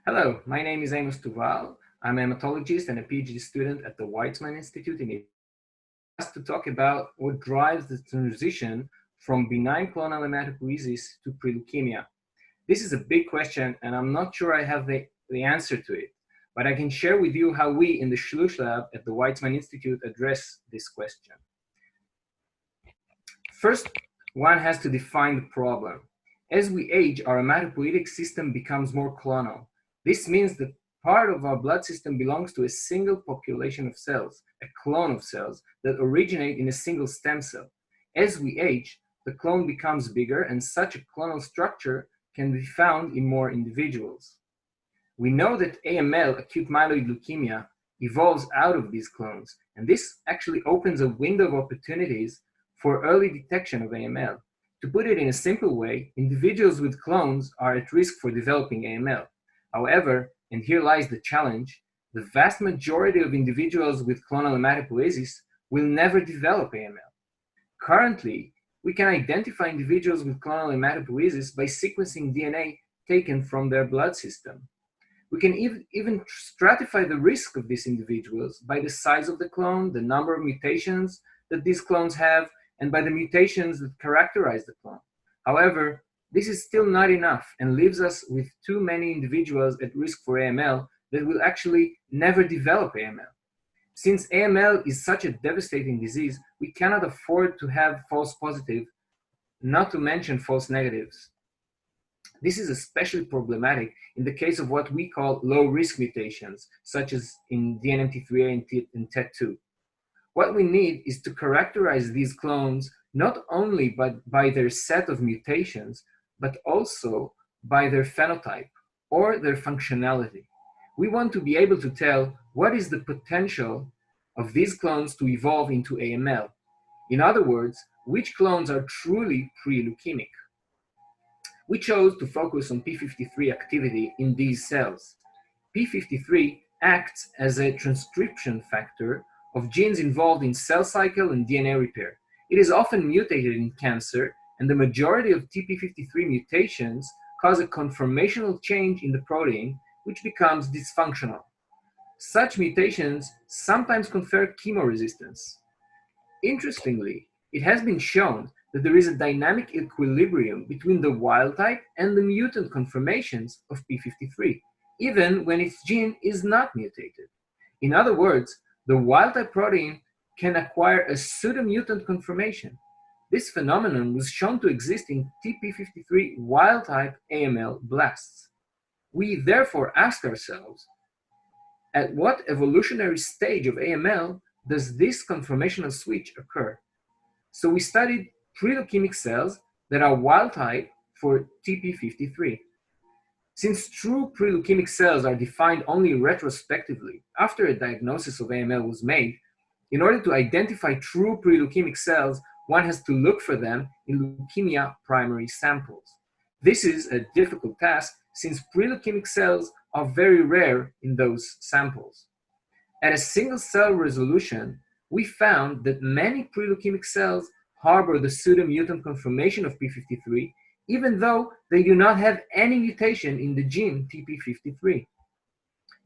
Hello, my name is Amos Tuval. I'm a hematologist and a PhD student at the Weizmann Institute in Italy. I'm asked to talk about what drives the transition from benign clonal hematopoiesis to preleukemia. This is a big question, and I'm not sure I have the answer to it, but I can share with you how we in the Schluss Lab at the Weizmann Institute address this question. First, one has to define the problem. As we age, our hematopoietic system becomes more clonal. This means that part of our blood system belongs to a single population of cells, a clone of cells that originate in a single stem cell. As we age, the clone becomes bigger, and such a clonal structure can be found in more individuals. We know that AML, acute myeloid leukemia, evolves out of these clones, and this actually opens a window of opportunities for early detection of AML. To put it in a simple way, individuals with clones are at risk for developing AML. However, and here lies the challenge, the vast majority of individuals with clonal hematopoiesis will never develop AML. Currently, we can identify individuals with clonal hematopoiesis by sequencing DNA taken from their blood system. We can even stratify the risk of these individuals by the size of the clone, the number of mutations that these clones have, and by the mutations that characterize the clone. However, this is still not enough and leaves us with too many individuals at risk for AML that will actually never develop AML. Since AML is such a devastating disease, we cannot afford to have false positives, not to mention false negatives. This is especially problematic in the case of what we call low-risk mutations, such as in DNMT3A and TET2. What we need is to characterize these clones not only by their set of mutations, but also by their phenotype or their functionality. We want to be able to tell what is the potential of these clones to evolve into AML. In other words, which clones are truly preleukemic. We chose to focus on p53 activity in these cells. p53 acts as a transcription factor of genes involved in cell cycle and DNA repair. It is often mutated in cancer, and the majority of TP53 mutations cause a conformational change in the protein, which becomes dysfunctional. Such mutations sometimes confer chemoresistance. Interestingly, it has been shown that there is a dynamic equilibrium between the wild type and the mutant conformations of p53, even when its gene is not mutated. In other words, the wild type protein can acquire a pseudo-mutant conformation. This phenomenon was shown to exist in TP53 wild type AML blasts. We therefore ask ourselves, at what evolutionary stage of AML does this conformational switch occur? So we studied preleukemic cells that are wild type for TP53. Since true preleukemic cells are defined only retrospectively after a diagnosis of AML was made, in order to identify true preleukemic cells, one has to look for them in leukemia primary samples. This is a difficult task since preleukemic cells are very rare in those samples. At a single cell resolution, we found that many preleukemic cells harbor the pseudo-mutant conformation of p53, even though they do not have any mutation in the gene TP53.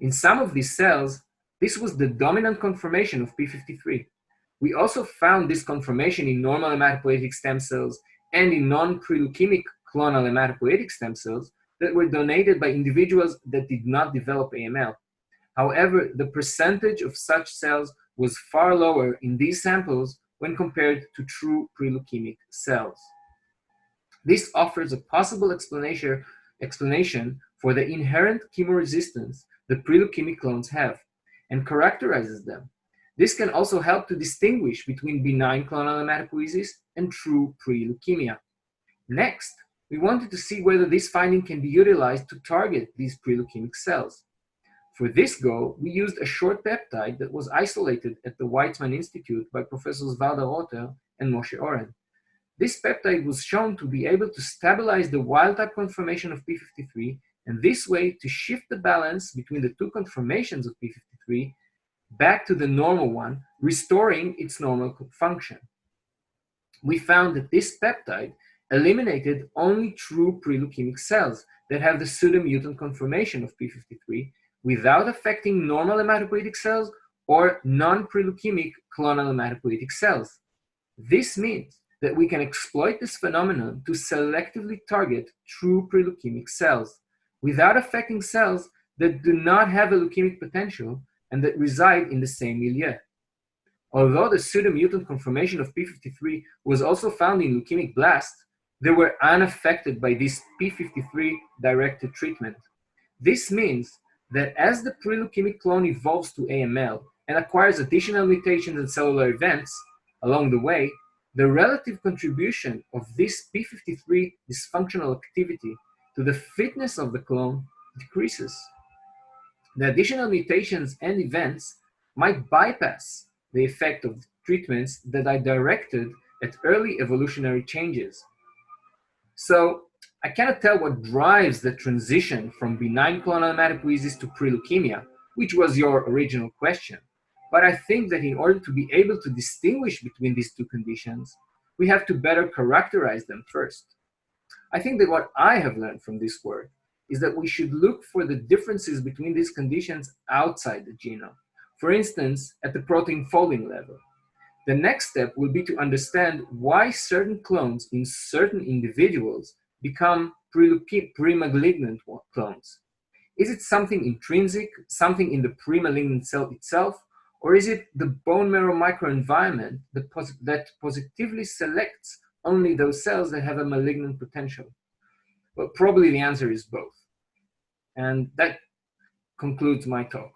In some of these cells, this was the dominant conformation of p53. We also found this conformation in normal hematopoietic stem cells and in non-preleukemic clonal hematopoietic stem cells that were donated by individuals that did not develop AML. However, the percentage of such cells was far lower in these samples when compared to true preleukemic cells. This offers a possible explanation for the inherent chemoresistance that preleukemic clones have and characterizes them. This can also help to distinguish between benign clonal hematopoiesis and true preleukemia. Next, we wanted to see whether this finding can be utilized to target these preleukemic cells. For this goal, we used a short peptide that was isolated at the Weizmann Institute by Professors Valda Rotter and Moshe Oren. This peptide was shown to be able to stabilize the wild-type conformation of p53, and this way to shift the balance between the two conformations of p53 back to the normal one, restoring its normal function. We found that this peptide eliminated only true preleukemic cells that have the pseudomutant conformation of p53 without affecting normal hematopoietic cells or non-preleukemic clonal hematopoietic cells. This means that we can exploit this phenomenon to selectively target true preleukemic cells without affecting cells that do not have a leukemic potential and that reside in the same milieu. Although the pseudomutant conformation of p53 was also found in leukemic blasts, they were unaffected by this p53-directed treatment. This means that as the preleukemic clone evolves to AML and acquires additional mutations and cellular events along the way, the relative contribution of this p53 dysfunctional activity to the fitness of the clone decreases. The additional mutations and events might bypass the effect of treatments that are directed at early evolutionary changes. So I cannot tell what drives the transition from benign clonal hematopoiesis to preleukemia, which was your original question. But I think that in order to be able to distinguish between these two conditions, we have to better characterize them first. I think that what I have learned from this work is that we should look for the differences between these conditions outside the genome, for instance, at the protein folding level. The next step will be to understand why certain clones in certain individuals become pre-malignant clones. Is it something intrinsic, something in the pre-malignant cell itself, or is it the bone marrow microenvironment that positively selects only those cells that have a malignant potential? Well, probably the answer is both. And that concludes my talk.